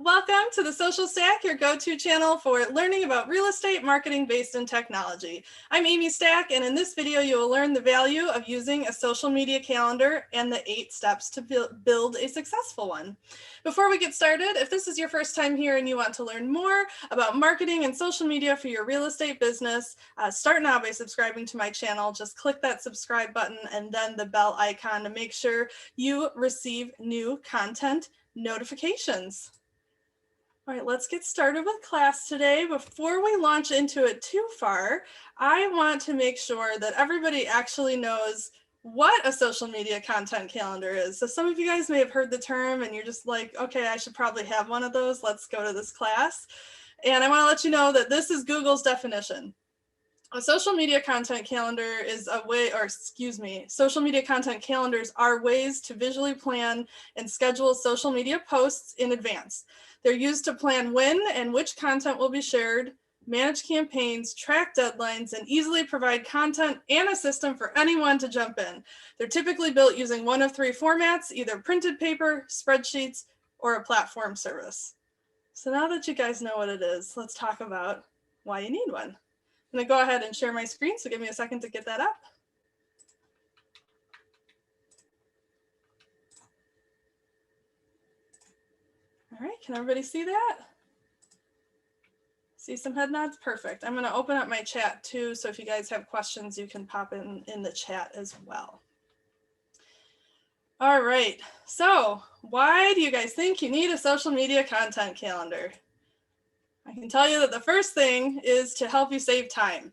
Welcome to the Social Stack, your go-to channel for learning about real estate marketing based in technology. I'm Amy Stack, and in this video, you will learn the value of using a social media calendar and the 8 steps to build a successful one. Before we get started, if this is your first time here and you want to learn more about marketing and social media for your real estate business, start now by subscribing to my channel. Just click that subscribe button and then the bell icon to make sure you receive new content notifications. All right, let's get started with class today. Before we launch into it too far, I want to make sure that everybody actually knows what a social media content calendar is. So some of you guys may have heard the term and you're just like, okay, I should probably have one of those. Let's go to this class. And I want to let you know that this is Google's definition. A social media content calendar is a way, social media content calendars are ways to visually plan and schedule social media posts in advance. They're used to plan when and which content will be shared, manage campaigns, track deadlines, and easily provide content and a system for anyone to jump in. They're typically built using one of 3 formats, either printed paper, spreadsheets, or a platform service. So now that you guys know what it is, let's talk about why you need one. I'm going to go ahead and share my screen, so give me a second to get that up. All right, can everybody see that? See some head nods? Perfect. I'm going to open up my chat too, so if you guys have questions, you can pop in the chat as well. All right, so why do you guys think you need a social media content calendar? I can tell you that the first thing is to help you save time.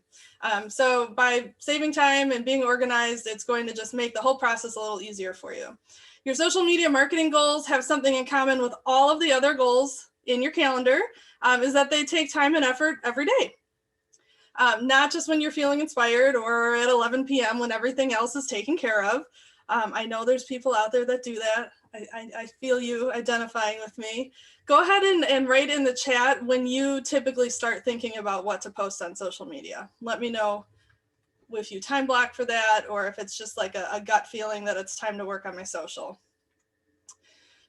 So by saving time and being organized, it's going to just make the whole process a little easier for you. Your social media marketing goals have something in common with all of the other goals in your calendar, is that they take time and effort every day. Not just when you're feeling inspired or at 11 p.m. when everything else is taken care of. I know there's people out there that do that. I feel you identifying with me. Go ahead and write in the chat when you typically start thinking about what to post on social media. Let me know if you time block for that or if it's just like a gut feeling that it's time to work on my social.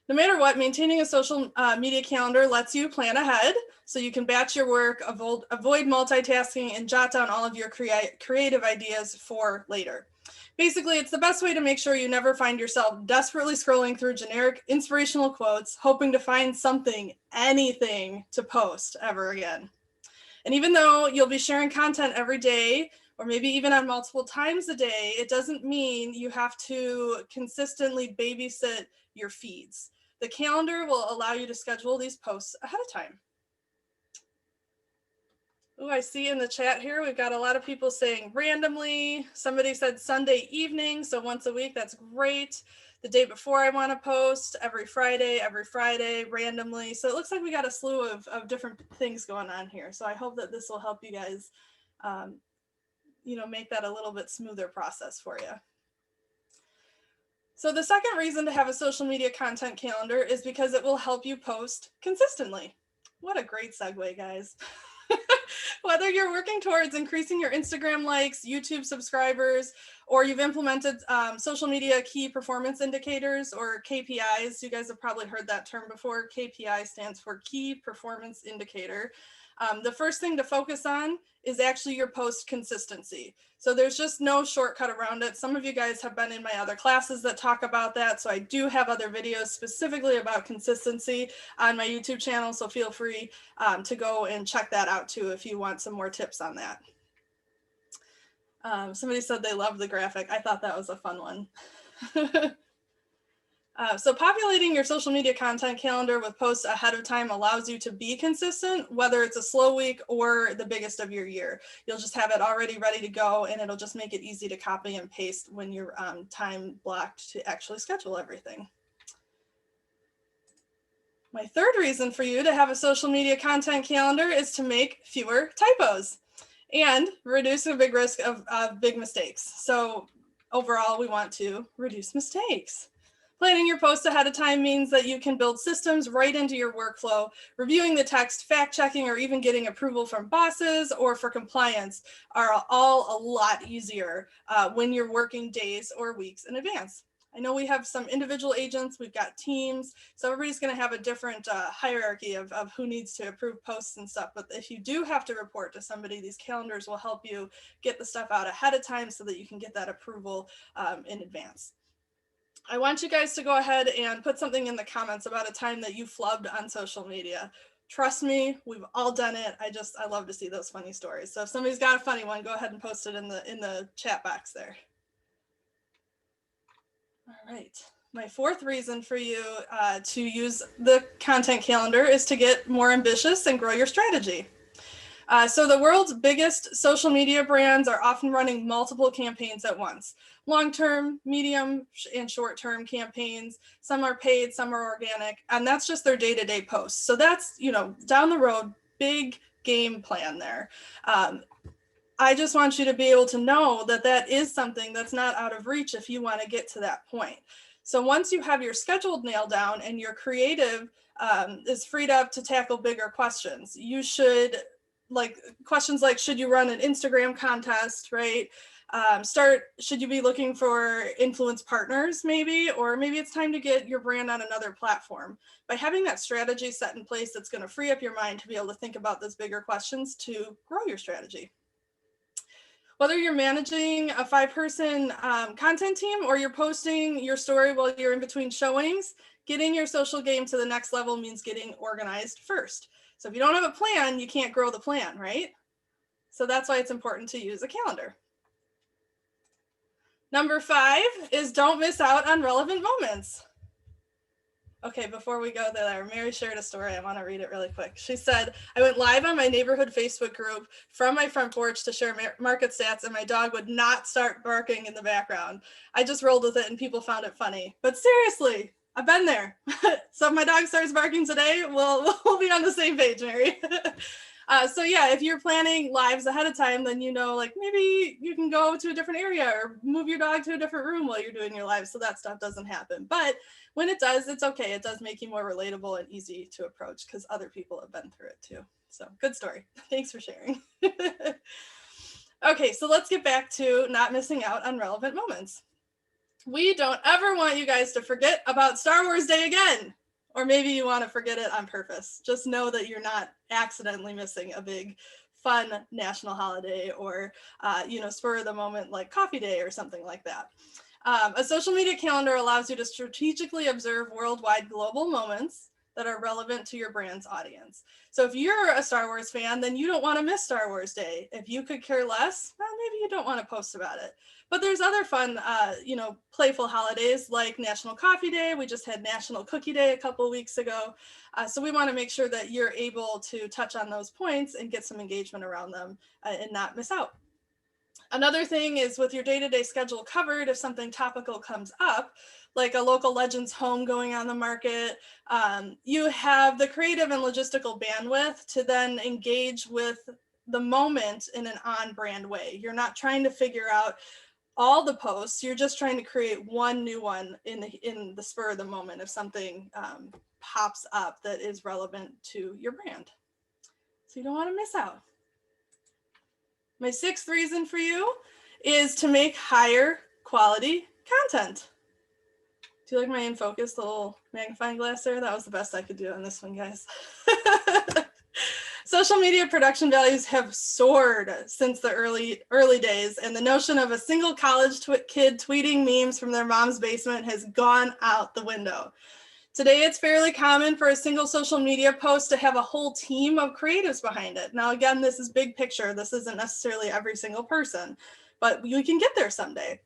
No matter what, maintaining a social media calendar lets you plan ahead so you can batch your work, avoid multitasking, and jot down all of your creative ideas for later. Basically, it's the best way to make sure you never find yourself desperately scrolling through generic inspirational quotes, hoping to find something, anything to post ever again. And even though you'll be sharing content every day, or maybe even on multiple times a day, it doesn't mean you have to consistently babysit your feeds. The calendar will allow you to schedule these posts ahead of time. Oh, I see in the chat here, we've got a lot of people saying randomly. Somebody said Sunday evening, so once a week, that's great. The day before I want to post, every Friday, randomly. So it looks like we got a slew of different things going on here. So I hope that this will help you guys, make that a little bit smoother process for you. So the second reason to have a social media content calendar is because it will help you post consistently. What a great segue, guys. Whether you're working towards increasing your Instagram likes, YouTube subscribers, or you've implemented social media key performance indicators or KPIs, you guys have probably heard that term before. KPI stands for key performance indicator. The first thing to focus on is actually your post consistency. So there's just no shortcut around it. Some of you guys have been in my other classes that talk about that. So I do have other videos specifically about consistency on my YouTube channel. So feel free to go and check that out too if you want some more tips on that. Somebody said they loved the graphic. I thought that was a fun one. So populating your social media content calendar with posts ahead of time allows you to be consistent, whether it's a slow week or the biggest of your year. You'll just have it already ready to go, and it'll just make it easy to copy and paste when you're time blocked to actually schedule everything. My third reason for you to have a social media content calendar is to make fewer typos and reduce a big risk of big mistakes. So overall, we want to reduce mistakes. Planning your posts ahead of time means that you can build systems right into your workflow. Reviewing the text, fact checking, or even getting approval from bosses or for compliance are all a lot easier when you're working days or weeks in advance. I know we have some individual agents, we've got teams, so everybody's going to have a different hierarchy of who needs to approve posts and stuff. But if you do have to report to somebody, these calendars will help you get the stuff out ahead of time so that you can get that approval in advance. I want you guys to go ahead and put something in the comments about a time that you flubbed on social media. Trust me, we've all done it. I love to see those funny stories. So if somebody's got a funny one, go ahead and post it in the chat box there. All right. My fourth reason for you to use the content calendar is to get more ambitious and grow your strategy. So the world's biggest social media brands are often running multiple campaigns at once. Long-term, medium, and short-term campaigns. Some are paid, some are organic, and that's just their day-to-day posts. So that's, down the road, big game plan there. I just want you to be able to know that that is something that's not out of reach if you want to get to that point. So once you have your schedule nailed down and your creative is freed up to tackle bigger questions, you should, questions like, should you run an Instagram contest, right? Should you be looking for influence partners maybe, or maybe it's time to get your brand on another platform. By having that strategy set in place, that's going to free up your mind to be able to think about those bigger questions to grow your strategy. Whether you're managing a 5-person content team or you're posting your story while you're in between showings, getting your social game to the next level means getting organized first. So if you don't have a plan, you can't grow the plan, right? So that's why it's important to use a calendar. Number 5 is don't miss out on relevant moments. Okay, before we go there, Mary shared a story. I want to read it really quick. She said, I went live on my neighborhood Facebook group from my front porch to share market stats, and my dog would not start barking in the background. I just rolled with it and people found it funny. But seriously, I've been there. So if my dog starts barking today, we'll be on the same page, Mary. So yeah, if you're planning lives ahead of time, then maybe you can go to a different area or move your dog to a different room while you're doing your live, so that stuff doesn't happen. But when it does, it's okay. It does make you more relatable and easy to approach because other people have been through it too. So good story. Thanks for sharing. Okay, so let's get back to not missing out on relevant moments. We don't ever want you guys to forget about Star Wars Day again. Or maybe you want to forget it on purpose. Just know that you're not accidentally missing a big, fun national holiday or, spur of the moment like Coffee Day or something like that. A social media calendar allows you to strategically observe worldwide global moments that are relevant to your brand's audience. So if you're a Star Wars fan, then you don't want to miss Star Wars Day. If you could care less, well, maybe you don't want to post about it. But there's other fun, playful holidays like National Coffee Day. We just had National Cookie Day a couple of weeks ago. So we want to make sure that you're able to touch on those points and get some engagement around them and not miss out. Another thing is with your day-to-day schedule covered, if something topical comes up, like a local Legends home going on the market, you have the creative and logistical bandwidth to then engage with the moment in an on-brand way. You're not trying to figure out all the posts, you're just trying to create one new one in the spur of the moment if something pops up that is relevant to your brand. So you don't want to miss out. My 6th reason for you is to make higher quality content. Do you like my in focus, the little magnifying glass there? That was the best I could do on this one, guys. Social media production values have soared since the early days, and the notion of a single college kid tweeting memes from their mom's basement has gone out the window. Today, it's fairly common for a single social media post to have a whole team of creatives behind it. Now, again, this is big picture. This isn't necessarily every single person, but you can get there someday.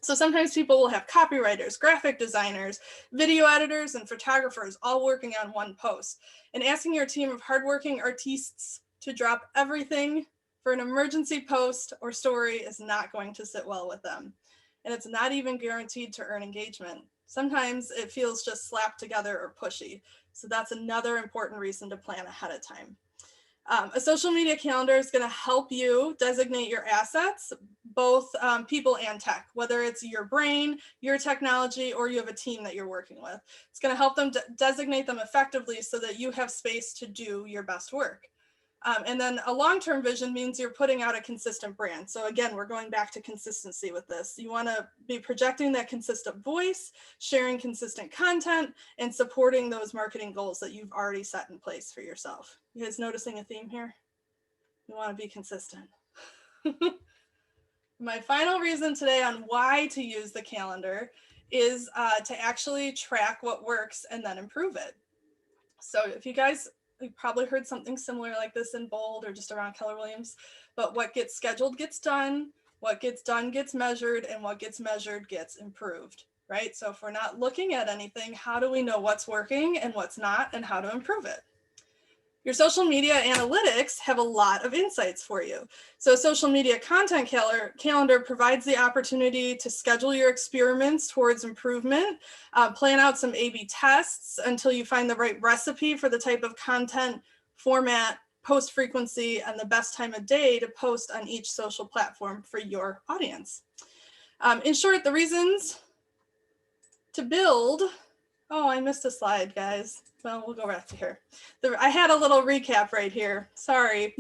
So sometimes people will have copywriters, graphic designers, video editors, and photographers all working on one post. And asking your team of hardworking artists to drop everything for an emergency post or story is not going to sit well with them. And it's not even guaranteed to earn engagement. Sometimes it feels just slapped together or pushy. So that's another important reason to plan ahead of time. A social media calendar is going to help you designate your assets, both people and tech, whether it's your brain, your technology, or you have a team that you're working with. It's going to help them designate them effectively so that you have space to do your best work. And then a long-term vision means you're putting out a consistent brand. So again, we're going back to consistency with this. You want to be projecting that consistent voice, sharing consistent content, and supporting those marketing goals that you've already set in place for yourself. You guys noticing a theme here? You want to be consistent. My final reason today on why to use the calendar is to actually track what works and then improve it. So if you guys, you probably heard something similar like this in bold or just around Keller Williams, but what gets scheduled gets done, what gets done gets measured, and what gets measured gets improved, right? So if we're not looking at anything, how do we know what's working and what's not and how to improve it? Your social media analytics have a lot of insights for you. So social media content calendar provides the opportunity to schedule your experiments towards improvement, plan out some A/B tests until you find the right recipe for the type of content, format, post frequency, and the best time of day to post on each social platform for your audience. In short, the reasons to build. Oh, I missed a slide, guys. Well, we'll go back to here. I had a little recap right here. Sorry.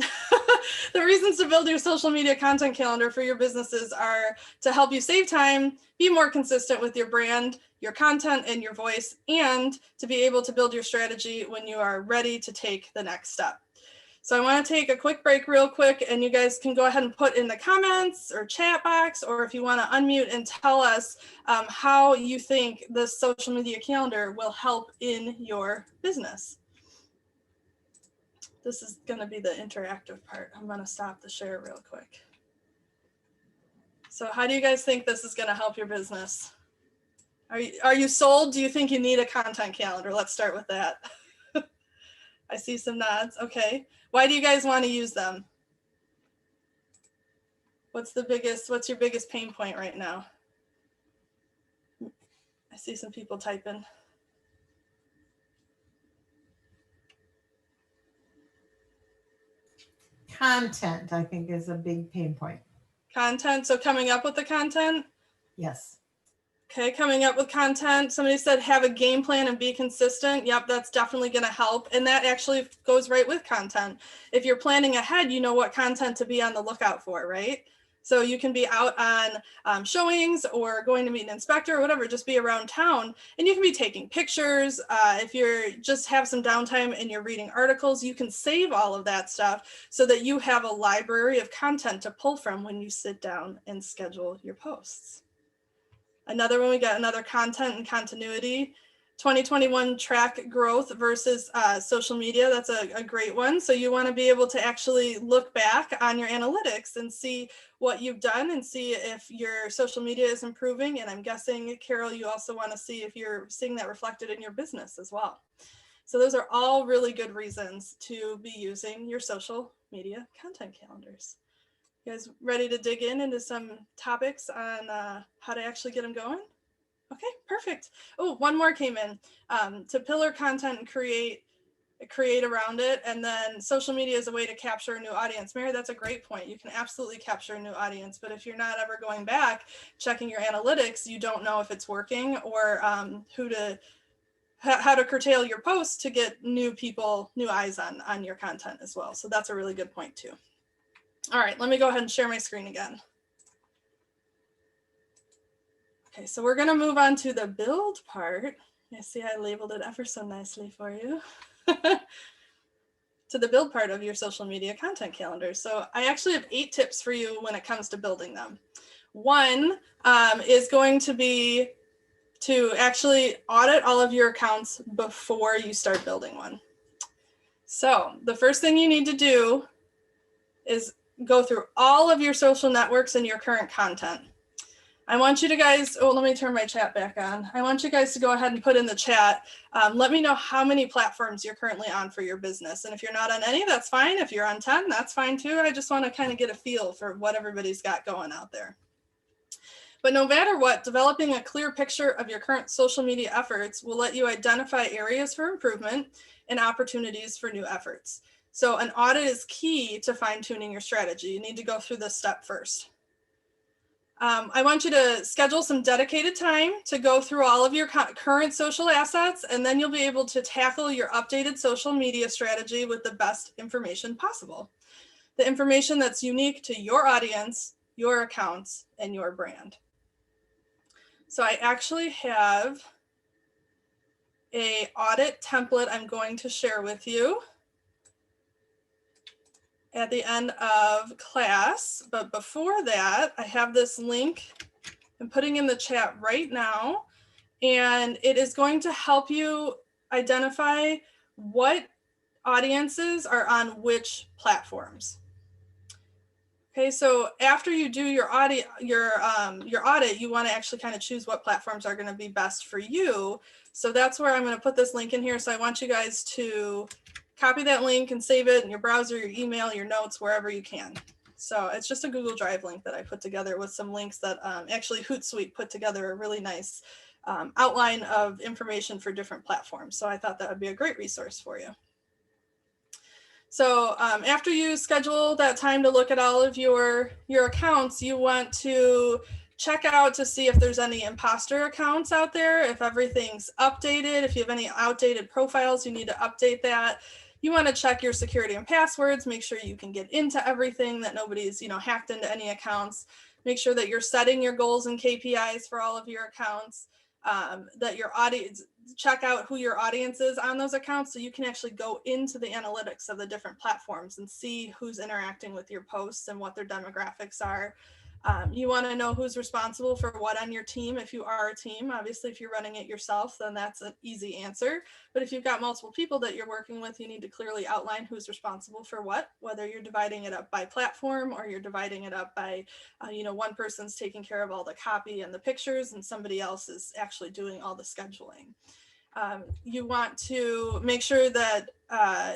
The reasons to build your social media content calendar for your businesses are to help you save time, be more consistent with your brand, your content, and your voice, and to be able to build your strategy when you are ready to take the next step. So I want to take a quick break real quick, and you guys can go ahead and put in the comments or chat box, or if you want to unmute and tell us how you think the social media calendar will help in your business. This is going to be the interactive part. I'm going to stop the share real quick. So how do you guys think this is going to help your business? Are you sold? Do you think you need a content calendar? Let's start with that. I see some nods. Okay. Why do you guys want to use them? What's your biggest pain point right now? I see some people typing. Content, I think, is a big pain point. Content, so coming up with the content? Yes. Okay, coming up with content. Somebody said have a game plan and be consistent. Yep, that's definitely going to help. And that actually goes right with content. If you're planning ahead, you know what content to be on the lookout for, right? So you can be out on showings or going to meet an inspector or whatever, just be around town. And you can be taking pictures. If you're just have some downtime and you're reading articles, you can save all of that stuff so that you have a library of content to pull from when you sit down and schedule your posts. Another one, we got another content and continuity. 2021 track growth versus social media. That's a great one. So you want to be able to actually look back on your analytics and see what you've done and see if your social media is improving. And I'm guessing, Carol, you also want to see if you're seeing that reflected in your business as well. So those are all really good reasons to be using your social media content calendars. You guys ready to dig into some topics on how to actually get them going? Okay, perfect. Oh, one more came in. To pillar content and create around it. And then social media is a way to capture a new audience. Mary, that's a great point. You can absolutely capture a new audience, but if you're not ever going back, checking your analytics, you don't know if it's working or how to curtail your posts to get new people, new eyes on your content as well. So that's a really good point too. All right, let me go ahead and share my screen again. Okay, so we're gonna move on to the build part. I see I labeled it ever so nicely for you. To the build part of your social media content calendar. So I actually have 8 tips for you when it comes to building them. One is going to be to actually audit all of your accounts before you start building one. So the first thing you need to do is go through all of your social networks and your current content. I want you to guys, let me turn my chat back on. I want you guys to go ahead and put in the chat. Let me know how many platforms you're currently on for your business. And if you're not on any, that's fine. If you're on 10, that's fine too. I just want to kind of get a feel for what everybody's got going out there. But no matter what, developing a clear picture of your current social media efforts will let you identify areas for improvement and opportunities for new efforts. So an audit is key to fine-tuning your strategy. You need to go through this step first. I want you to schedule some dedicated time to go through all of your current social assets, and then you'll be able to tackle your updated social media strategy with the best information possible. The information that's unique to your audience, your accounts, and your brand. So I actually have an audit template I'm going to share with you at the end of class. But before that, I have this link I'm putting in the chat right now, and it is going to help you identify what audiences are on which platforms. Okay, so after you do your audit, you want to actually kind of choose what platforms are going to be best for you. So that's where I'm going to put this link in here. So I want you guys to copy that link and save it in your browser, your email, your notes, wherever you can. So it's just a Google Drive link that I put together with some links that actually Hootsuite put together a really nice outline of information for different platforms. So I thought that would be a great resource for you. So after you schedule that time to look at all of your accounts, you want to check out to see if there's any imposter accounts out there, if everything's updated, if you have any outdated profiles, you need to update that. You want to check your security and passwords, make sure you can get into everything, that nobody's hacked into any accounts. Make sure that you're setting your goals and KPIs for all of your accounts, that your audience, check out who your audience is on those accounts so you can actually go into the analytics of the different platforms and see who's interacting with your posts and what their demographics are. You want to know who's responsible for what on your team. If you are a team, obviously if you're running it yourself, then that's an easy answer. But if you've got multiple people that you're working with, you need to clearly outline who's responsible for what, whether you're dividing it up by platform or you're dividing it up by, one person's taking care of all the copy and the pictures and somebody else is actually doing all the scheduling. You want to make sure that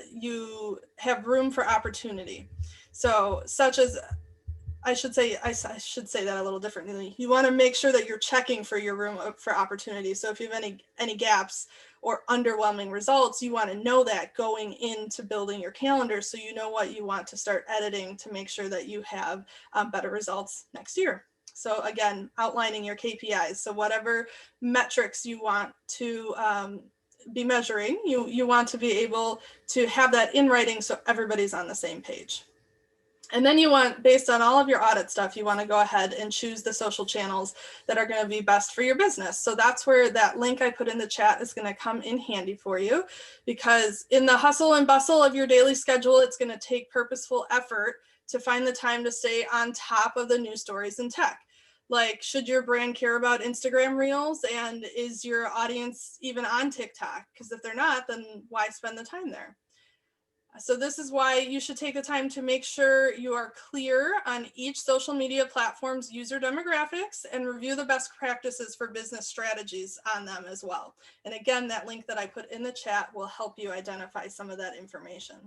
you have room for opportunity. So such as, I should say that a little differently. You want to make sure that you're checking for your room for opportunity. So if you have any gaps or underwhelming results, you want to know that going into building your calendar so you know what you want to start editing to make sure that you have better results next year. So again, outlining your KPIs. So whatever metrics you want to be measuring, you want to be able to have that in writing so everybody's on the same page. And then you want, based on all of your audit stuff, you want to go ahead and choose the social channels that are going to be best for your business. So that's where that link I put in the chat is going to come in handy for you, because in the hustle and bustle of your daily schedule, it's going to take purposeful effort to find the time to stay on top of the news stories in tech. Like, should your brand care about Instagram Reels, and is your audience even on TikTok? Because if they're not, then why spend the time there? So this is why you should take the time to make sure you are clear on each social media platform's user demographics and review the best practices for business strategies on them as well. And again, that link that I put in the chat will help you identify some of that information.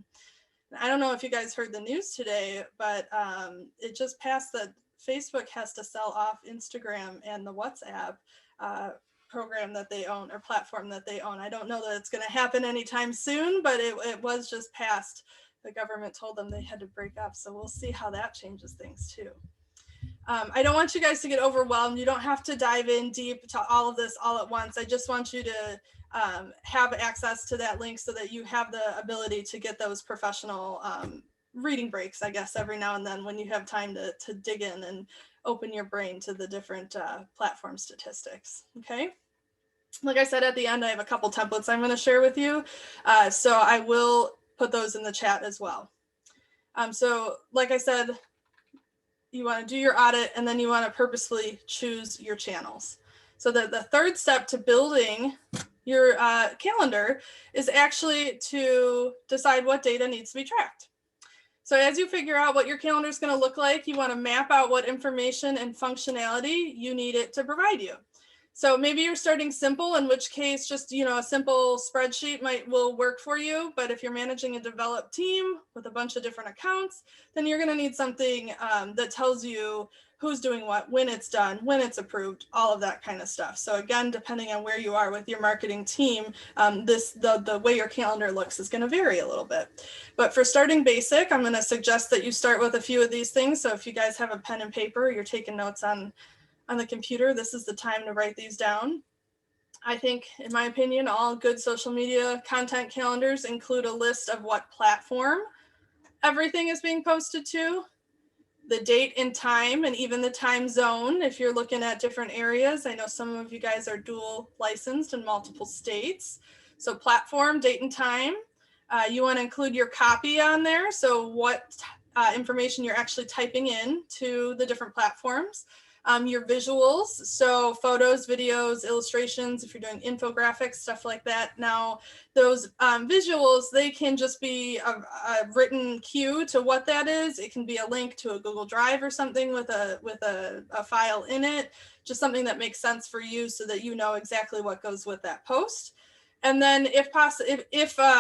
And I don't know if you guys heard the news today, but it just passed that Facebook has to sell off Instagram and the WhatsApp program that they own, or platform that they own. I don't know that it's going to happen anytime soon, but it was just passed. The government told them they had to break up. So we'll see how that changes things too. I don't want you guys to get overwhelmed. You don't have to dive in deep to all of this all at once. I just want you to have access to that link so that you have the ability to get those professional reading breaks, I guess, every now and then when you have time to dig in and open your brain to the different platform statistics. Okay. Like I said, at the end, I have a couple templates I'm going to share with you. So I will put those in the chat as well. So like I said, you want to do your audit and then you want to purposefully choose your channels. So the third step to building your calendar is actually to decide what data needs to be tracked. So as you figure out what your calendar is going to look like, you want to map out what information and functionality you need it to provide you. So maybe you're starting simple, in which case just, a simple spreadsheet will work for you. But if you're managing a developed team with a bunch of different accounts, then you're going to need something that tells you who's doing what, when it's done, when it's approved, all of that kind of stuff. So again, depending on where you are with your marketing team, the way your calendar looks is going to vary a little bit. But for starting basic, I'm going to suggest that you start with a few of these things. So if you guys have a pen and paper, you're taking notes on the computer, this is the time to write these down. I think, in my opinion, all good social media content calendars include a list of what platform everything is being posted to, the date and time, and even the time zone if you're looking at different areas. I know some of you guys are dual licensed in multiple states. So platform, date and time. You want to include your copy on there. So what information you're actually typing in to the different platforms. Your visuals, so photos, videos, illustrations, if you're doing infographics, stuff like that. Now, those visuals, they can just be a written cue to what that is. It can be a link to a Google Drive or something with a file in it, just something that makes sense for you so that you know exactly what goes with that post. And then if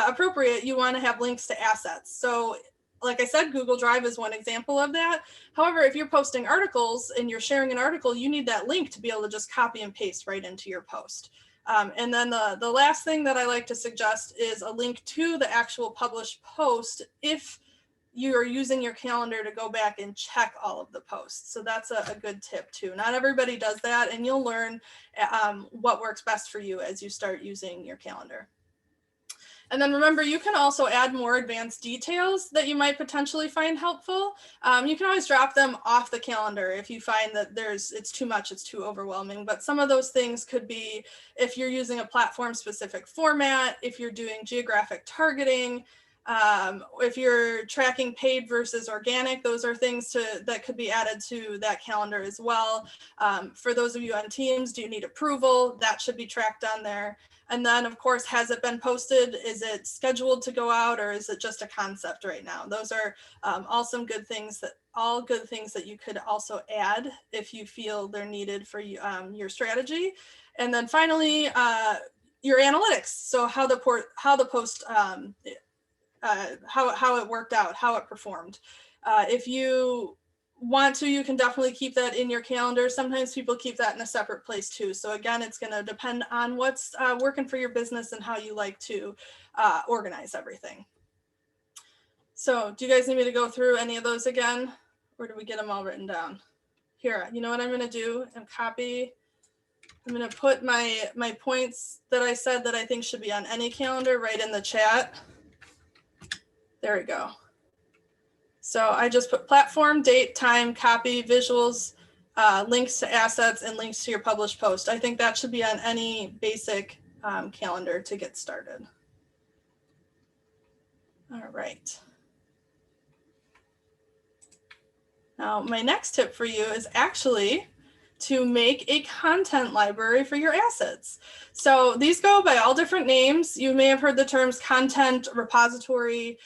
appropriate, you want to have links to assets. So like I said, Google Drive is one example of that. However, if you're posting articles and you're sharing an article, you need that link to be able to just copy and paste right into your post. And then the last thing that I like to suggest is a link to the actual published post if you are using your calendar to go back and check all of the posts. So that's a good tip too. Not everybody does that, and you'll learn what works best for you as you start using your calendar. And then remember, you can also add more advanced details that you might potentially find helpful. You can always drop them off the calendar if you find that it's too much, it's too overwhelming. But some of those things could be if you're using a platform specific format, if you're doing geographic targeting, if you're tracking paid versus organic, those are things that could be added to that calendar as well. For those of you on teams, do you need approval? That should be tracked on there. And then, of course, has it been posted? Is it scheduled to go out, or is it just a concept right now? Those are all good things that you could also add if you feel they're needed for your strategy. And then finally, your analytics. So how the post, how it worked out, how it performed. If you want to, you can definitely keep that in your calendar. Sometimes people keep that in a separate place too. So again, it's going to depend on what's working for your business and how you like to organize everything. So do you guys need me to go through any of those again, or do we get them all written down? Here, you know what I'm going to do? I'm going to put my points that I said that I think should be on any calendar right in the chat. There we go. So I just put platform, date, time, copy, visuals, links to assets, and links to your published post. I think that should be on any basic calendar to get started. All right. Now, my next tip for you is actually to make a content library for your assets. So these go by all different names. You may have heard the terms content repository,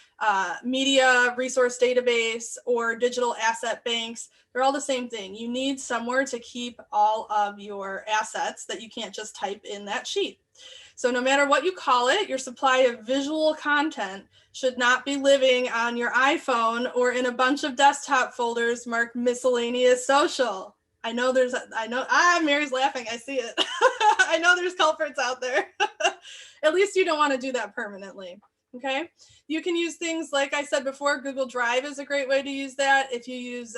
media resource database, or digital asset banks. They're all the same thing. You need somewhere to keep all of your assets that you can't just type in that sheet. So no matter what you call it, your supply of visual content should not be living on your iPhone or in a bunch of desktop folders marked miscellaneous social. Mary's laughing, I see it. I know there's culprits out there. At least you don't want to do that permanently, okay? You can use things, like I said before, Google Drive is a great way to use that. If you use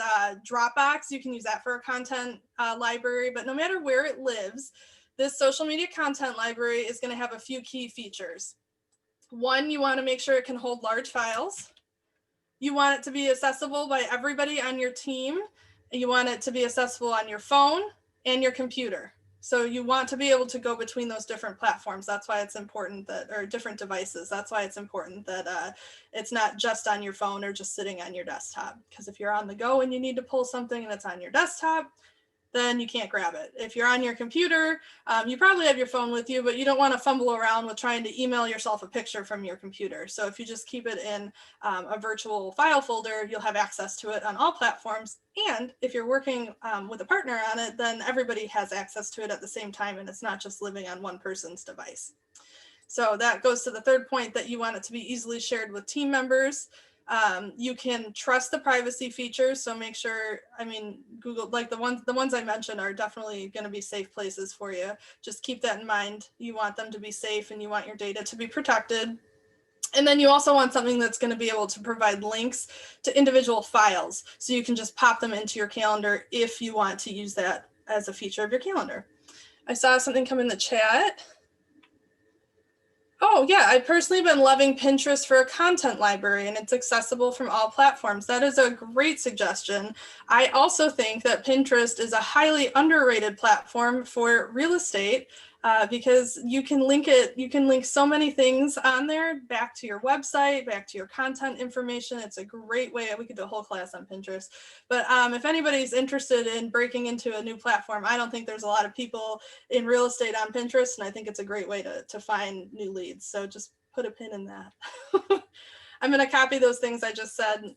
Dropbox, you can use that for a content library, but no matter where it lives, this social media content library is going to have a few key features. One, you want to make sure it can hold large files. You want it to be accessible by everybody on your team. You want it to be accessible on your phone and your computer. So you want to be able to go between those different platforms. That's why it's important or different devices. That's why it's important that it's not just on your phone or just sitting on your desktop. Because if you're on the go and you need to pull something and it's on your desktop, then you can't grab it. If you're on your computer, you probably have your phone with you, but you don't want to fumble around with trying to email yourself a picture from your computer. So if you just keep it in a virtual file folder, you'll have access to it on all platforms. And if you're working with a partner on it, then everybody has access to it at the same time, and it's not just living on one person's device. So that goes to the third point, that you want it to be easily shared with team members. You can trust the privacy features, so make sure, I mean, Google, like the ones I mentioned are definitely going to be safe places for you. Just keep that in mind. You want them to be safe and you want your data to be protected. And then you also want something that's going to be able to provide links to individual files, so you can just pop them into your calendar if you want to use that as a feature of your calendar. I saw something come in the chat. Oh yeah, I've personally been loving Pinterest for a content library, and it's accessible from all platforms. That is a great suggestion. I also think that Pinterest is a highly underrated platform for real estate, because you can link so many things on there back to your website, back to your content information. It's a great way. We could do a whole class on Pinterest. But if anybody's interested in breaking into a new platform, I don't think there's a lot of people in real estate on Pinterest, and I think it's a great way to find new leads. So just put a pin in that. I'm going to copy those things I just said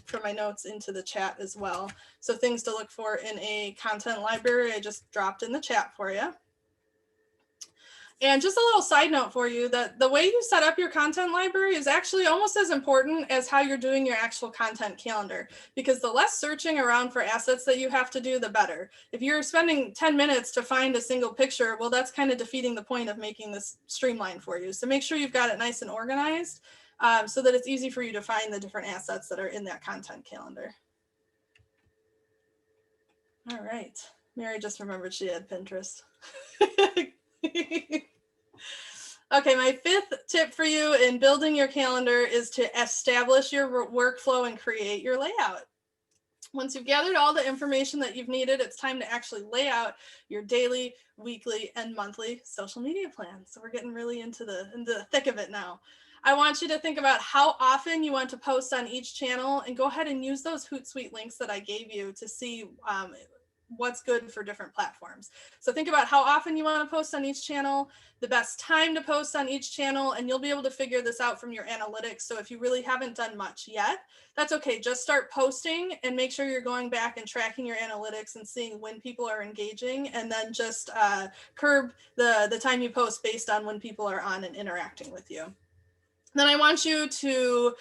from my notes into the chat as well. So things to look for in a content library, I just dropped in the chat for you. And just a little side note for you, that the way you set up your content library is actually almost as important as how you're doing your actual content calendar, because the less searching around for assets that you have to do, the better. If you're spending 10 minutes to find a single picture, well, that's kind of defeating the point of making this streamlined for you. So make sure you've got it nice and organized, so that it's easy for you to find the different assets that are in that content calendar. All right, Mary just remembered she had Pinterest. Okay, my fifth tip for you in building your calendar is to establish your workflow and create your layout. Once you've gathered all the information that you've needed, it's time to actually lay out your daily, weekly, and monthly social media plan. So we're getting really into the thick of it now. I want you to think about how often you want to post on each channel, and go ahead and use those Hootsuite links that I gave you to see what's good for different platforms. So think about how often you want to post on each channel, the best time to post on each channel, and you'll be able to figure this out from your analytics. So if you really haven't done much yet, that's okay. Just start posting and make sure you're going back and tracking your analytics and seeing when people are engaging, and then just curb the time you post based on when people are on and interacting with you. Then I want you to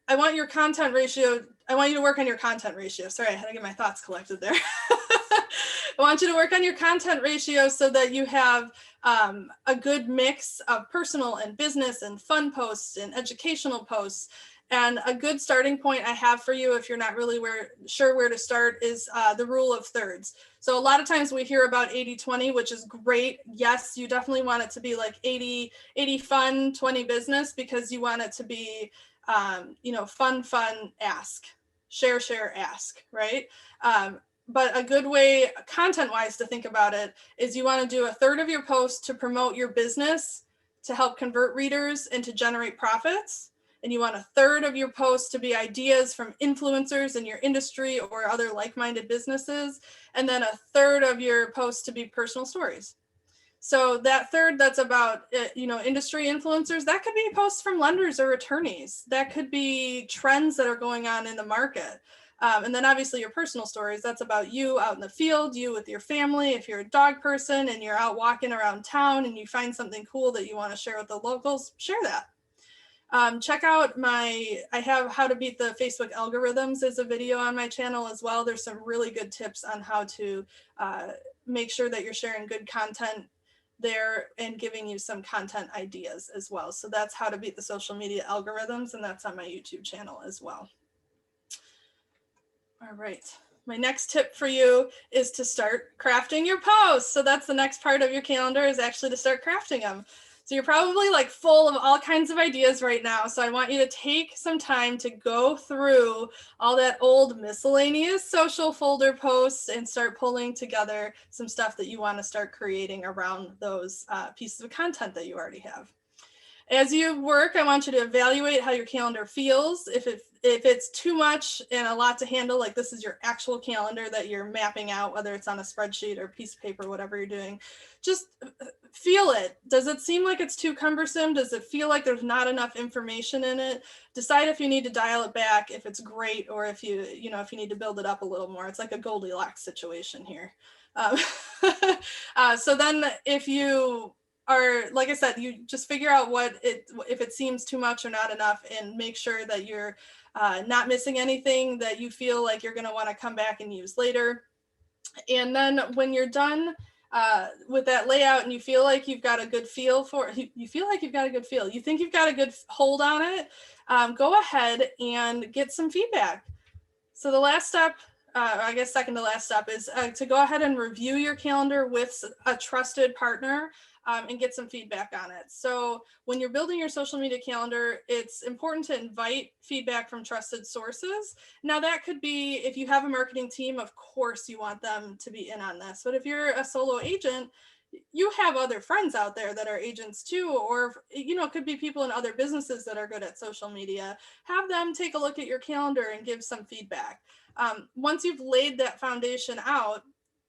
I want your content ratio. I want you to work on your content ratio. Sorry, I had to get my thoughts collected there. I want you to work on your content ratio so that you have a good mix of personal and business and fun posts and educational posts. And a good starting point I have for you, if you're not really sure where to start, is the rule of thirds. So a lot of times we hear about 80-20, which is great. Yes, you definitely want it to be like 80 fun, 20 business, because you want it to be fun, ask, share, ask, right? But a good way, content-wise, to think about it is you want to do a third of your post to promote your business, to help convert readers and to generate profits. And you want a third of your posts to be ideas from influencers in your industry or other like-minded businesses. And then a third of your posts to be personal stories. So that third that's about, industry influencers, that could be posts from lenders or attorneys. That could be trends that are going on in the market. And then obviously your personal stories, that's about you out in the field, you with your family. If you're a dog person and you're out walking around town and you find something cool that you want to share with the locals, share that. Check out I have How to Beat the Facebook Algorithms as a video on my channel as well. There's some really good tips on how to make sure that you're sharing good content there and giving you some content ideas as well. So that's How to Beat the Social Media Algorithms, and that's on my YouTube channel as well. All right. My next tip for you is to start crafting your posts. So that's the next part of your calendar, is actually to start crafting them. So you're probably like full of all kinds of ideas right now. So I want you to take some time to go through all that old miscellaneous social folder posts and start pulling together some stuff that you want to start creating around those pieces of content that you already have. As you work, I want you to evaluate how your calendar feels. If it's too much and a lot to handle, like this is your actual calendar that you're mapping out, whether it's on a spreadsheet or a piece of paper, whatever you're doing, just feel it. Does it seem like it's too cumbersome? Does it feel like there's not enough information in it? Decide if you need to dial it back, if it's great, or if you need to build it up a little more. It's like a Goldilocks situation here. So then if you are, like I said, you just figure out if it seems too much or not enough, and make sure that you're not missing anything that you feel like you're going to want to come back and use later. And then when you're done with that layout and you feel like you've got a good feel you think you've got a good hold on it, go ahead and get some feedback. So the last step, I guess second to last step, is to go ahead and review your calendar with a trusted partner and get some feedback on it. So when you're building your social media calendar, it's important to invite feedback from trusted sources. Now that could be, if you have a marketing team, of course you want them to be in on this. But if you're a solo agent, you have other friends out there that are agents too, or it could be people in other businesses that are good at social media. Have them take a look at your calendar and give some feedback. Once you've laid that foundation out,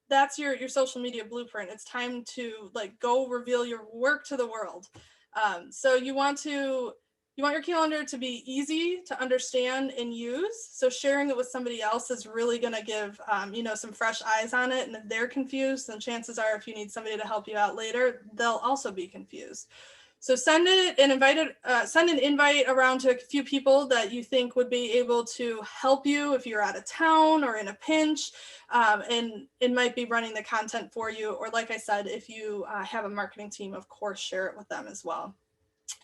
that's your social media blueprint. It's time to go reveal your work to the world. So you want your calendar to be easy to understand and use. So sharing it with somebody else is really going to give some fresh eyes on it. And if they're confused, then chances are, if you need somebody to help you out later, they'll also be confused. So send an invite around to a few people that you think would be able to help you if you're out of town or in a pinch, and it might be running the content for you. Or like I said, if you have a marketing team, of course, share it with them as well.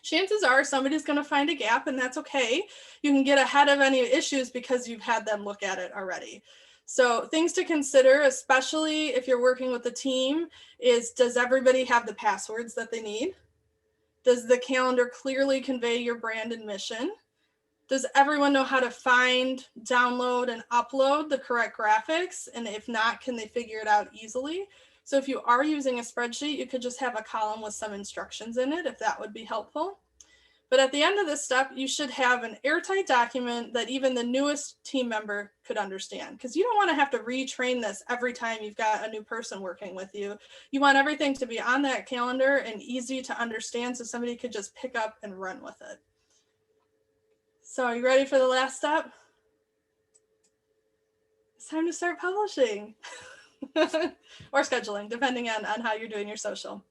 Chances are somebody's going to find a gap, and that's okay. You can get ahead of any issues because you've had them look at it already. So things to consider, especially if you're working with a team, is, does everybody have the passwords that they need? Does the calendar clearly convey your brand and mission? Does everyone know how to find, download, and upload the correct graphics? And if not, can they figure it out easily? So if you are using a spreadsheet, you could just have a column with some instructions in it, if that would be helpful. But at the end of this step, you should have an airtight document that even the newest team member could understand, because you don't want to have to retrain this every time you've got a new person working with you. You want everything to be on that calendar and easy to understand, so somebody could just pick up and run with it. So are you ready for the last step? It's time to start publishing or scheduling, depending on how you're doing your social.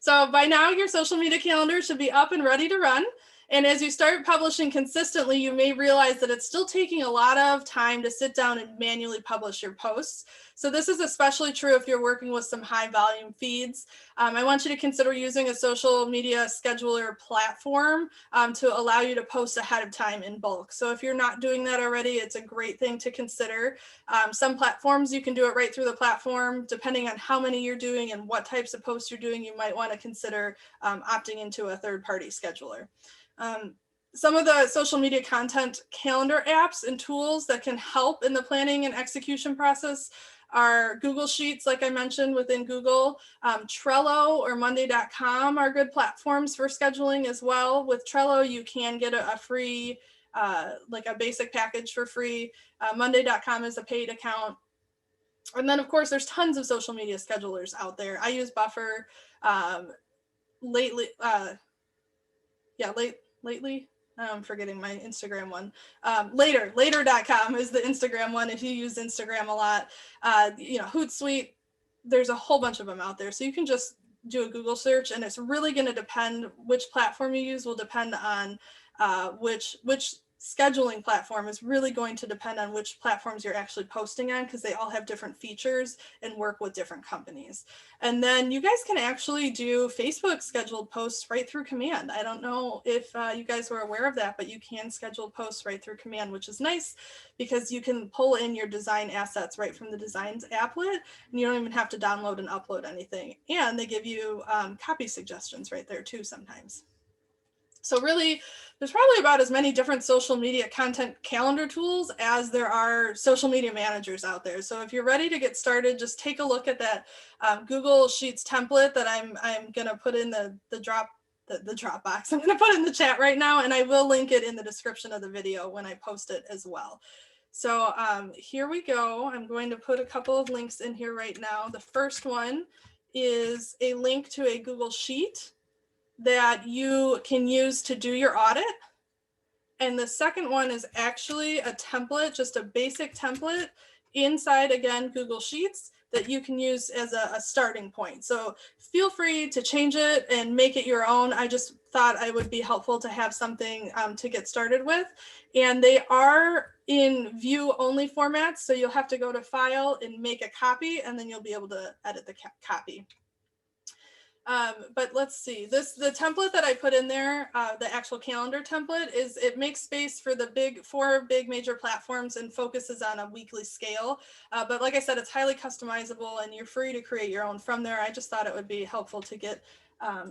So by now, your social media calendar should be up and ready to run. And as you start publishing consistently, you may realize that it's still taking a lot of time to sit down and manually publish your posts. So this is especially true if you're working with some high volume feeds. I want you to consider using a social media scheduler platform to allow you to post ahead of time in bulk. So if you're not doing that already, it's a great thing to consider. Some platforms, you can do it right through the platform. Depending on how many you're doing and what types of posts you're doing, you might want to consider opting into a third-party scheduler. Some of the social media content calendar apps and tools that can help in the planning and execution process are Google Sheets, like I mentioned, within Google. Trello or Monday.com are good platforms for scheduling as well. With Trello, you can get a free, like a basic package for free. Monday.com is a paid account. And then, of course, there's tons of social media schedulers out there. I use Buffer. Lately, I'm forgetting my Instagram one. Later.com is the Instagram one if you use Instagram a lot. Hootsuite, there's a whole bunch of them out there. So you can just do a Google search, and it's really going to depend, which platform you use will depend on which scheduling platform is really going to depend on which platforms you're actually posting on, because they all have different features and work with different companies. And then you guys can actually do Facebook scheduled posts right through command. I don't know if you guys were aware of that, but you can schedule posts right through command, which is nice because you can pull in your design assets right from the Designs applet, and you don't even have to download and upload anything. And they give you copy suggestions right there too sometimes. So really, there's probably about as many different social media content calendar tools as there are social media managers out there. So if you're ready to get started, just take a look at that Google Sheets template that I'm going to put in the Dropbox. I'm going to put in the chat right now, and I will link it in the description of the video when I post it as well. So here we go. I'm going to put a couple of links in here right now. The first one is a link to a Google Sheet that you can use to do your audit. And the second one is actually a template, just a basic template inside, again, Google Sheets that you can use as a starting point. So feel free to change it and make it your own. I just thought it would be helpful to have something to get started with. And they are in view only formats. So you'll have to go to file and make a copy, and then you'll be able to edit the copy. But let's see, the template that I put in there, the actual calendar template, it makes space for the four big major platforms and focuses on a weekly scale. But like I said, it's highly customizable and you're free to create your own from there. I just thought it would be helpful to get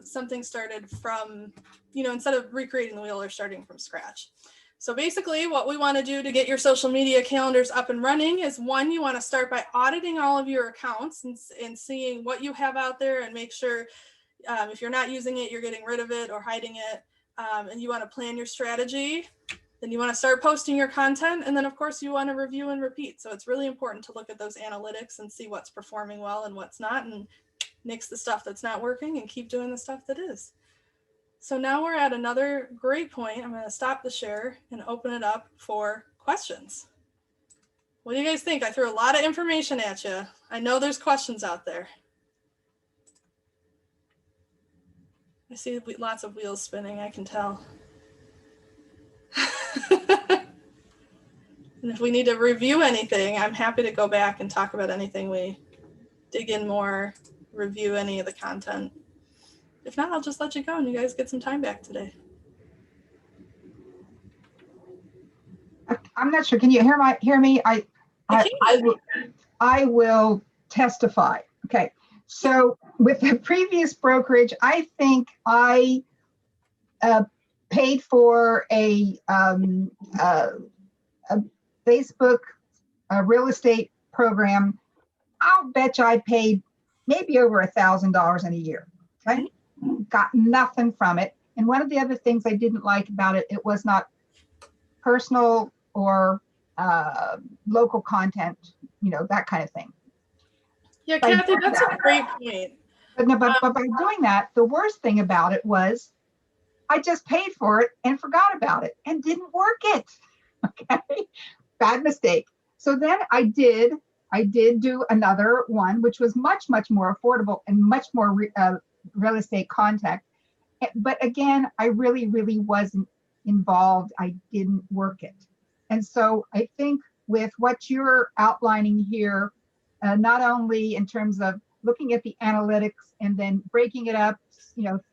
something started from, instead of recreating the wheel or starting from scratch. So basically what we want to do to get your social media calendars up and running is, one, you want to start by auditing all of your accounts and seeing what you have out there, and make sure if you're not using it, you're getting rid of it or hiding it. And you want to plan your strategy. Then you want to start posting your content. And then of course you want to review and repeat. So it's really important to look at those analytics and see what's performing well and what's not, and nix the stuff that's not working and keep doing the stuff that is. So now we're at another great point. I'm going to stop the share and open it up for questions. What do you guys think? I threw a lot of information at you. I know there's questions out there. I see lots of wheels spinning, I can tell. And if we need to review anything, I'm happy to go back and talk about anything we dig in more, review any of the content. If not, I'll just let you go and you guys get some time back today. I'm not sure. Can you hear me? I will testify. Okay. So with the previous brokerage, I think I paid for a Facebook real estate program. I'll bet you I paid maybe over $1,000 in a year. Okay. Got nothing from it. And one of the other things I didn't like about it, it was not personal or local content, that kind of thing. Yeah, Kathy, that's a great point. But by doing that, the worst thing about it was I just paid for it and forgot about it and didn't work it. Okay, bad mistake. So then I did do another one, which was much more affordable and much more real estate contact. But again, I really wasn't involved. I didn't work it. And so I think with what you're outlining here, not only in terms of looking at the analytics and then breaking it up,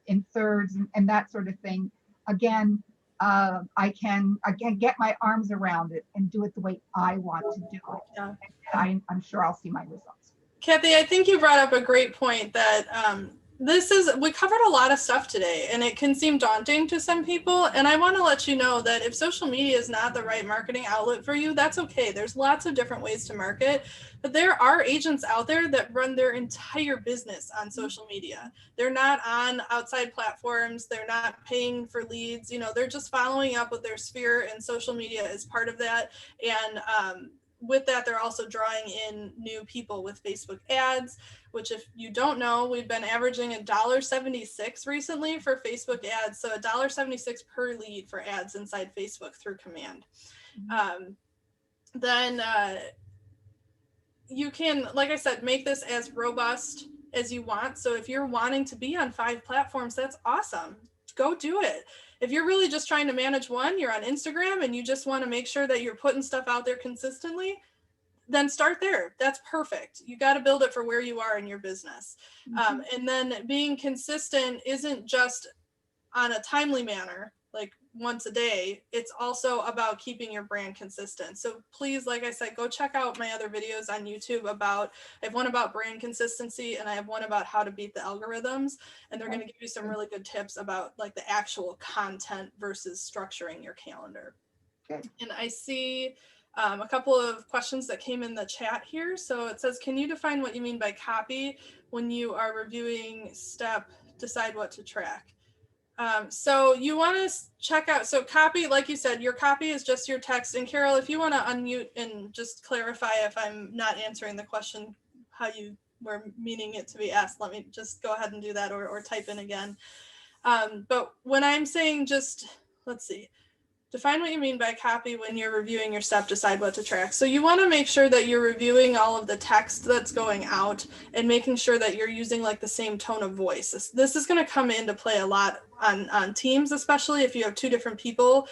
in thirds and that sort of thing, again, I can get my arms around it and do it the way I want to do it. Yeah. And I'm sure I'll see my results. Kathy, I think you brought up a great point that we covered a lot of stuff today, and it can seem daunting to some people. And I want to let you know that if social media is not the right marketing outlet for you, that's okay. There's lots of different ways to market, but there are agents out there that run their entire business on social media. They're not on outside platforms. They're not paying for leads. They're just following up with their sphere, and social media is part of that. And with that, they're also drawing in new people with Facebook ads, which, if you don't know, we've been averaging $1.76 recently for Facebook ads. So $1.76 per lead for ads inside Facebook through command. Then you can, like I said, make this as robust as you want. So if you're wanting to be on 5 platforms, that's awesome. Go do it. If you're really just trying to manage one, you're on Instagram and you just want to make sure that you're putting stuff out there consistently, then start there. That's perfect. You got to build it for where you are in your business. And then being consistent isn't just on a timely manner, like once a day. It's also about keeping your brand consistent. So please, like I said, go check out my other videos on YouTube I have one about brand consistency, and I have one about how to beat the algorithms. And they're going to give you some really good tips about like the actual content versus structuring your calendar. Okay. And I see a couple of questions that came in the chat here. So it says, can you define what you mean by copy when you are reviewing decide what to track? So you want to check out, so copy, like you said, your copy is just your text. And Carol, if you want to unmute and just clarify if I'm not answering the question, how you were meaning it to be asked, let me just go ahead and do that, or type in again. But when I'm saying let's see, Define what you mean by copy when you're reviewing your step, decide what to track. So you want to make sure that you're reviewing all of the text that's going out and making sure that you're using like the same tone of voice. This is going to come into play a lot on Teams, especially if you have two different people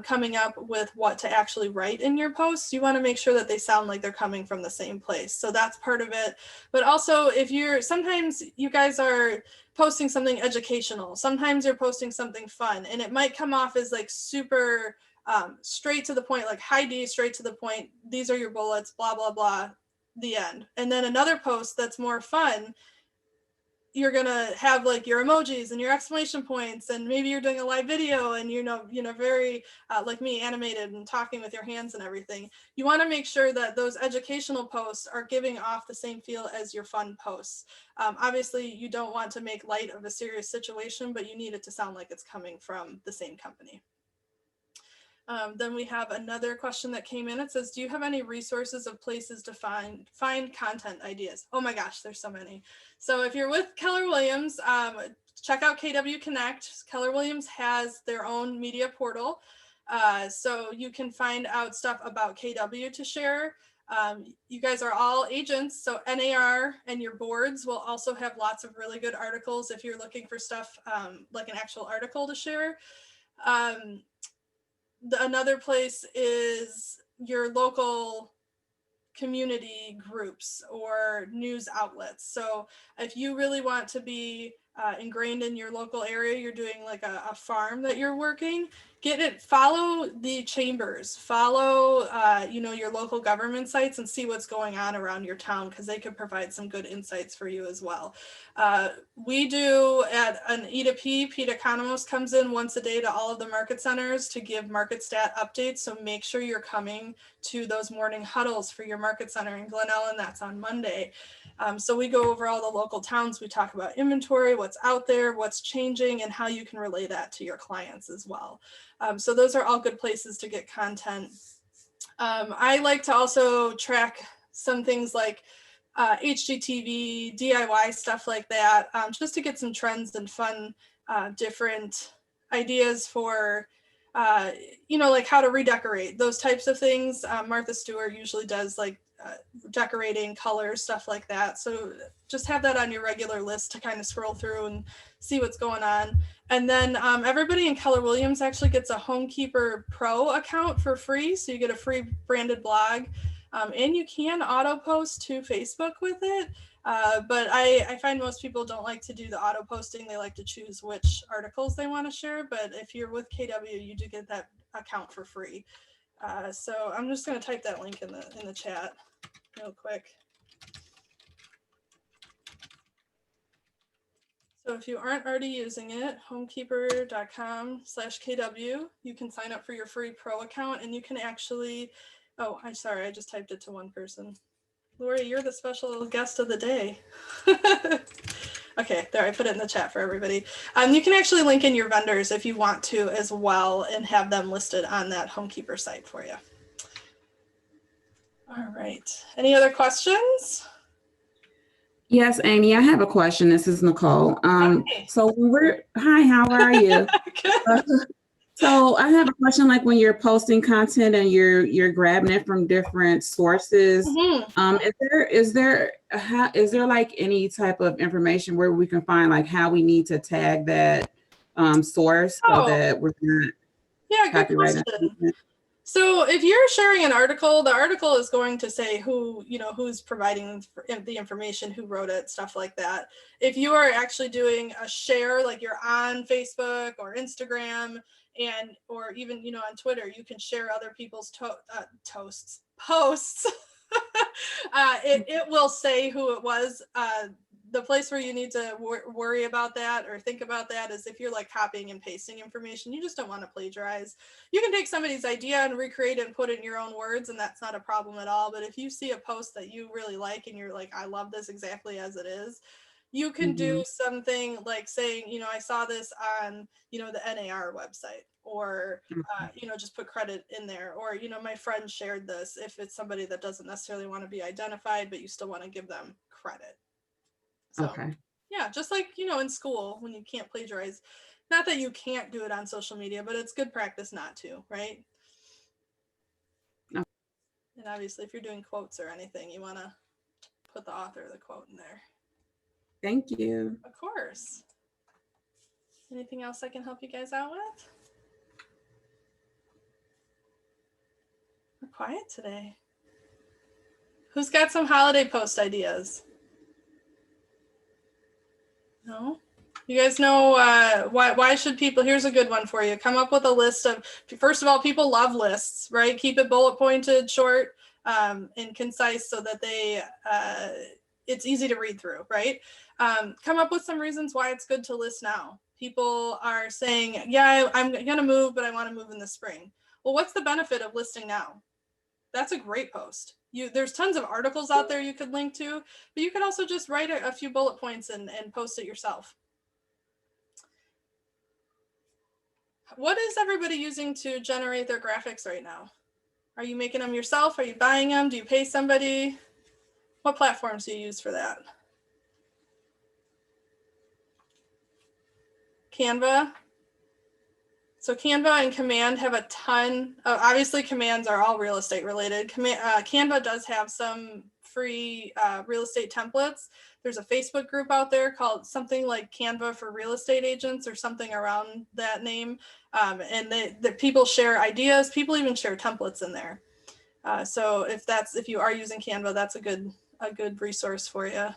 coming up with what to actually write in your posts. You want to make sure that they sound like they're coming from the same place. So that's part of it. But also sometimes you guys are posting something educational. Sometimes you're posting something fun, and it might come off as like super straight to the point, like hi D, straight to the point. These are your bullets, blah, blah, blah, the end. And then another post that's more fun, you're gonna have like your emojis and your exclamation points, and maybe you're doing a live video and very like me, animated and talking with your hands and everything. You want to make sure that those educational posts are giving off the same feel as your fun posts. Obviously, you don't want to make light of a serious situation, but you need it to sound like it's coming from the same company. Then we have another question that came in. It says, do you have any resources of places to find content ideas? Oh my gosh, there's so many. So if you're with Keller Williams, check out KW Connect. Keller Williams has their own media portal. So you can find out stuff about KW to share. You guys are all agents, so NAR and your boards will also have lots of really good articles if you're looking for stuff like an actual article to share. Another place is your local community groups or news outlets. So if you really want to be ingrained in your local area, you're doing like a farm that you're working, follow the chambers, follow your local government sites and see what's going on around your town, because they could provide some good insights for you as well. We do at an E2P, Pete Economos comes in once a day to all of the market centers to give market stat updates. So make sure you're coming to those morning huddles for your market center in Glen Ellen. That's on Monday. So we go over all the local towns. We talk about inventory, what's out there, what's changing, and how you can relay that to your clients as well. So those are all good places to get content. I like to also track some things like HGTV, DIY, stuff like that, just to get some trends and fun, different ideas for, like how to redecorate, those types of things. Martha Stewart usually does like decorating, colors, stuff like that. So just have that on your regular list to kind of scroll through and see what's going on. And then everybody in Keller Williams actually gets a Homekeeper Pro account for free. So you get a free branded blog. And you can auto post to Facebook with it. But I find most people don't like to do the auto posting. They like to choose which articles they want to share. But if you're with KW, you do get that account for free. So I'm just going to type that link in the chat real quick. So if you aren't already using it, homekeeper.com/KW, you can sign up for your free pro account, and you can actually, oh, I'm sorry, I just typed it to one person. Lori, you're the special guest of the day. Okay, there, I put it in the chat for everybody. You can actually link in your vendors if you want to as well and have them listed on that Homekeeper site for you. All right, any other questions? Yes, Amy, I have a question. This is Nicole. Hi. So hi, how are you? So I have a question, like when you're posting content and you're grabbing it from different sources, is there like any type of information where we can find like how we need to tag that source so that we're not copyrighting? So if you're sharing an article, the article is going to say who's providing the information, who wrote it, stuff like that. If you are actually doing a share, like you're on Facebook or Instagram, or even on Twitter, you can share other people's posts. It will say who it was. The place where you need to worry about that or think about that is if you're like copying and pasting information. You just don't want to plagiarize. You can take somebody's idea and recreate it and put it in your own words, and that's not a problem at all. But if you see a post that you really like and you're like, I love this exactly as it is, you can do something like saying, I saw this on, the NAR website, or, just put credit in there, or, my friend shared this, if it's somebody that doesn't necessarily want to be identified, but you still want to give them credit. So, yeah, just like, in school when you can't plagiarize. Not that you can't do it on social media, but it's good practice not to, right? No. And obviously, if you're doing quotes or anything, you want to put the author of the quote in there. Thank you. Of course. Anything else I can help you guys out with? We're quiet today. Who's got some holiday post ideas? No? You guys know why should people, here's a good one for you. Come up with a list of, first of all, people love lists, right? Keep it bullet pointed, short, and concise so that it's easy to read through, right? Come up with some reasons why it's good to list now. People are saying, yeah, I'm going to move, but I want to move in the spring. Well, what's the benefit of listing now? That's a great post. There's tons of articles out there you could link to, but you could also just write a few bullet points and post it yourself. What is everybody using to generate their graphics right now? Are you making them yourself? Are you buying them? Do you pay somebody? What platforms do you use for that? Canva. So Canva and Command have a ton of, obviously commands are all real estate related. Canva does have some free real estate templates. There's a Facebook group out there called something like Canva for real estate agents or something around that name. And the people share ideas. People even share templates in there. So if you are using Canva, that's a good resource for you.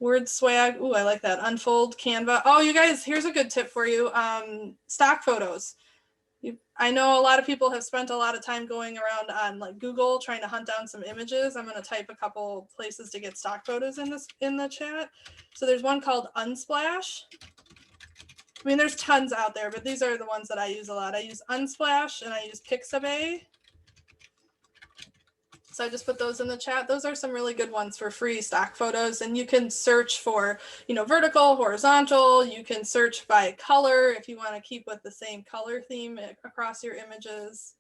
Word swag. Ooh, I like that. Unfold, Canva. Oh, you guys, here's a good tip for you. Stock photos. I know a lot of people have spent a lot of time going around on like Google trying to hunt down some images. I'm going to type a couple places to get stock photos in the chat. So there's one called Unsplash. I mean, there's tons out there, but these are the ones that I use a lot. I use Unsplash and I use Pixabay. So I just put those in the chat. Those are some really good ones for free stock photos. And you can search for, vertical, horizontal. You can search by color if you want to keep with the same color theme across your images.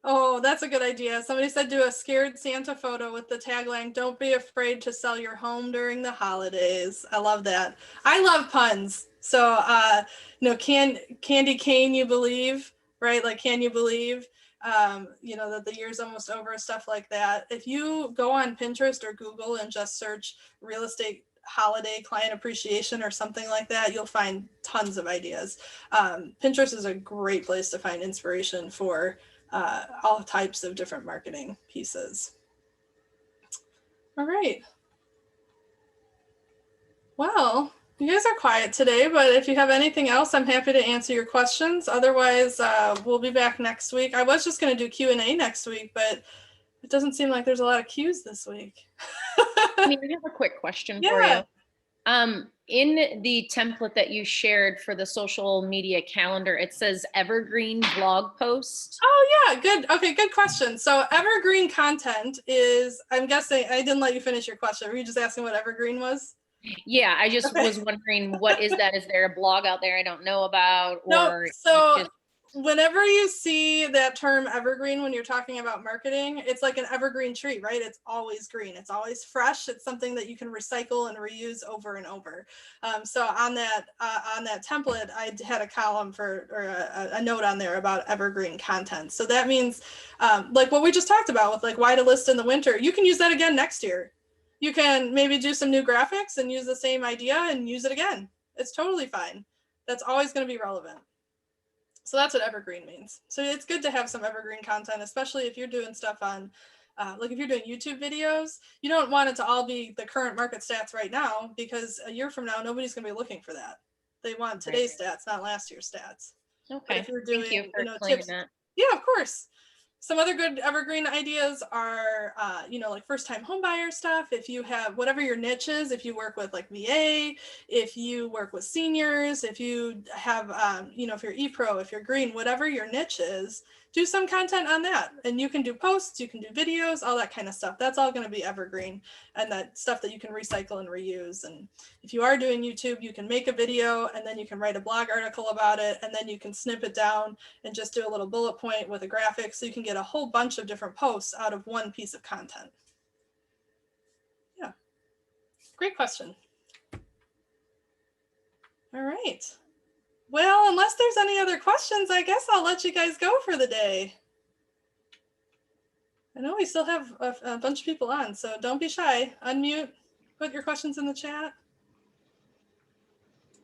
Oh, that's a good idea. Somebody said do a scared Santa photo with the tagline, "Don't be afraid to sell your home during the holidays." I love that. I love puns. So, candy cane, you believe, right? Like, can you believe, that the year's almost over, stuff like that. If you go on Pinterest or Google and just search real estate holiday client appreciation or something like that, you'll find tons of ideas. Pinterest is a great place to find inspiration for all types of different marketing pieces. All right. Well, you guys are quiet today, but if you have anything else, I'm happy to answer your questions. Otherwise, we'll be back next week. I was just going to do Q&A next week, but it doesn't seem like there's a lot of Q's this week. I have a quick question for you. In the template that you shared for the social media calendar, it says evergreen blog post. Oh yeah, good. Okay, good question. So evergreen content is, I'm guessing, I didn't let you finish your question. Were you just asking what evergreen was? Yeah, I just was wondering, what is that? Is there a blog out there I don't know about? No, so whenever you see that term evergreen, when you're talking about marketing, it's like an evergreen tree, right? It's always green. It's always fresh. It's something that you can recycle and reuse over and over. So on that template, I had a column a note on there about evergreen content. So that means like what we just talked about with like why to list in the winter, you can use that again next year. You can maybe do some new graphics and use the same idea and use it again. It's totally fine. That's always going to be relevant. So that's what evergreen means. So it's good to have some evergreen content, especially if you're doing stuff on, like if you're doing YouTube videos, you don't want it to all be the current market stats right now, because a year from now, nobody's going to be looking for that. They want today's stats, not last year's stats. Okay. If you're doing, Thank you for explaining tips, that. Yeah, of course. Some other good evergreen ideas are, like first-time homebuyer stuff. If you have whatever your niche is, if you work with like VA, if you work with seniors, if you have, if you're ePro, if you're green, whatever your niche is, do some content on that. And you can do posts, you can do videos, all that kind of stuff. That's all going to be evergreen, and that stuff that you can recycle and reuse. And if you are doing YouTube, you can make a video and then you can write a blog article about it, and then you can snip it down and just do a little bullet point with a graphic, so you can get a whole bunch of different posts out of one piece of content. Yeah, great question. All right. Well, unless there's any other questions, I guess I'll let you guys go for the day. I know we still have a bunch of people on, so don't be shy. Unmute, put your questions in the chat.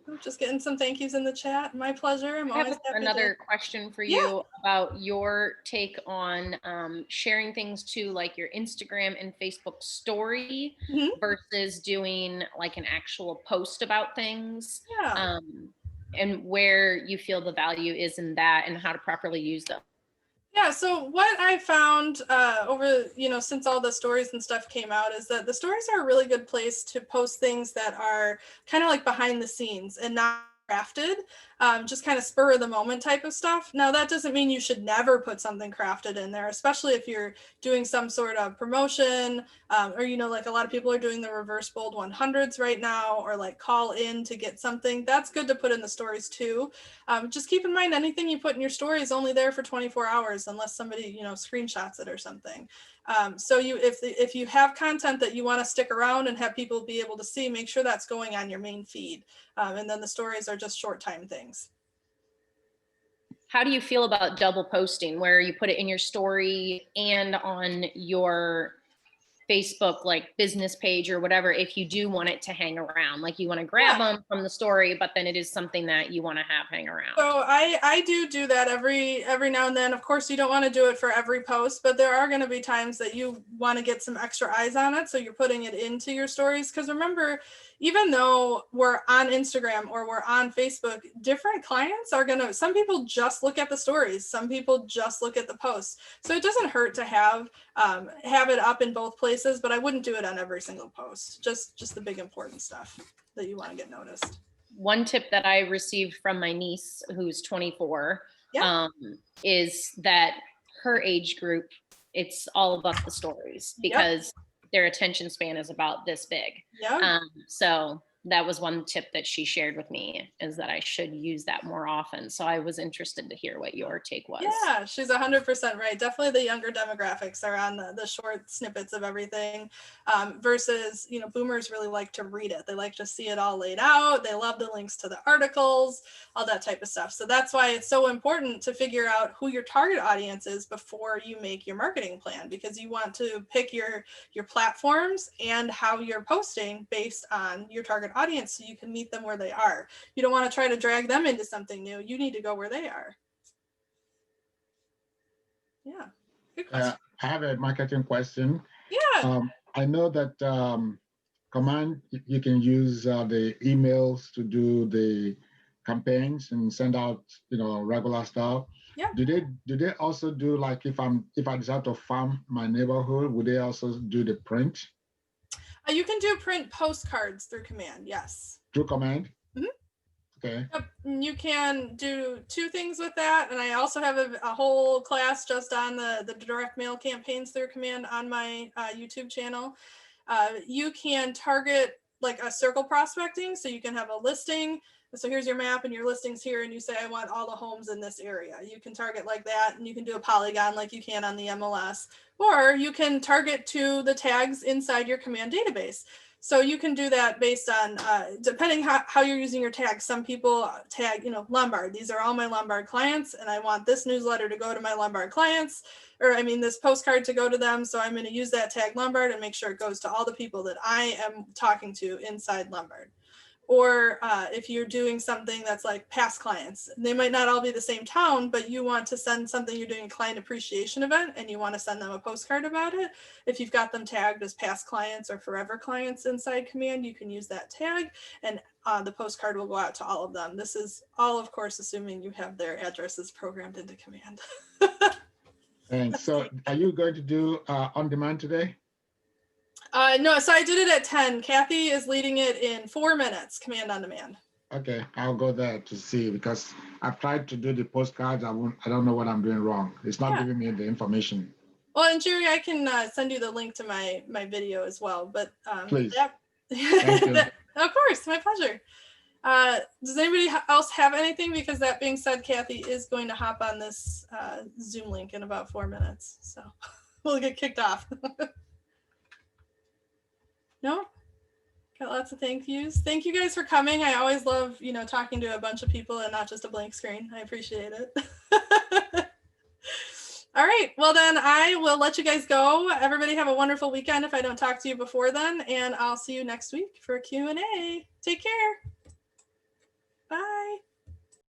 I'm just getting some thank yous in the chat. My pleasure. I'm I always have happy another to. question for Yeah. you about your take on sharing things to like your Instagram and Facebook story Mhm. versus doing like an actual post about things. Yeah. And where you feel the value is in that and how to properly use them. Yeah, so what I found over, since all the stories and stuff came out is that the stories are a really good place to post things that are kind of like behind the scenes and not crafted, just kind of spur of the moment type of stuff. Now, that doesn't mean you should never put something crafted in there, especially if you're doing some sort of promotion, or, like a lot of people are doing the reverse bold 100s right now, or like call in to get something. That's good to put in the stories too. Just keep in mind, anything you put in your story is only there for 24 hours unless somebody, screenshots it or something. So if you have content that you want to stick around and have people be able to see, make sure that's going on your main feed. And then the stories are just short time things. How do you feel about double posting where you put it in your story and on your Facebook like business page or whatever, if you do want it to hang around, like you want to grab them from the story, but then it is something that you want to have hang around? So I do that every now and then. Of course, you don't want to do it for every post, but there are going to be times that you want to get some extra eyes on it. So you're putting it into your stories. Because remember, even though we're on Instagram or we're on Facebook, different clients are some people just look at the stories. Some people just look at the posts. So it doesn't hurt to have it up in both places, but I wouldn't do it on every single post. Just the big important stuff that you want to get noticed. One tip that I received from my niece, who's 24, is that her age group, it's all about the stories because their attention span is about this big. So that was one tip that she shared with me, is that I should use that more often. So I was interested to hear what your take was. Yeah, she's 100% right. Definitely the younger demographics are on the short snippets of everything, versus, boomers really like to read it. They like to see it all laid out. They love the links to the articles, all that type of stuff. So that's why it's so important to figure out who your target audience is before you make your marketing plan, because you want to pick your platforms and how you're posting based on your target audience so you can meet them where they are. You don't want to try to drag them into something new. You need to go where they are. Yeah, good question. I have a marketing question. Yeah. I know that Command, you can use the emails to do the campaigns and send out, regular stuff. Yeah. Do they also do, like, if I decide to farm my neighborhood, would they also do the print? You can do print postcards through Command. Yes. Through Command? Mm-hmm. Okay. Yep. You can do two things with that. And I also have a whole class just on the direct mail campaigns through Command on my YouTube channel. You can target like a circle prospecting. So you can have a listing. So here's your map and your listings here. And you say, I want all the homes in this area. You can target like that. And you can do a polygon like you can on the MLS. Or you can target to the tags inside your Command database. So you can do that based on, depending how you're using your tags. Some people tag, Lombard. These are all my Lombard clients, and I want this newsletter to go to my Lombard clients, this postcard to go to them. So I'm going to use that tag Lombard and make sure it goes to all the people that I am talking to inside Lombard. Or if you're doing something that's like past clients, they might not all be the same town, but you want to send something, you're doing a client appreciation event and you want to send them a postcard about it. If you've got them tagged as past clients or forever clients inside Command, you can use that tag and the postcard will go out to all of them. This is all, of course, assuming you have their addresses programmed into Command. Thanks. So are you going to do on demand today? No, so I did it at 10. Kathy is leading it in 4 minutes, Command on Demand. Okay, I'll go there to see, because I've tried to do the postcards. I don't know what I'm doing wrong. It's not giving me the information. Well, and Jerry, I can send you the link to my video as well. But please. Thank you. Of course, my pleasure. Does anybody else have anything? Because that being said, Kathy is going to hop on this Zoom link in about 4 minutes. So we'll get kicked off. No? Got lots of thank yous. Thank you guys for coming. I always love, talking to a bunch of people and not just a blank screen. I appreciate it. All right. Well, then I will let you guys go. Everybody have a wonderful weekend if I don't talk to you before then. And I'll see you next week for a Q&A. Take care. Bye.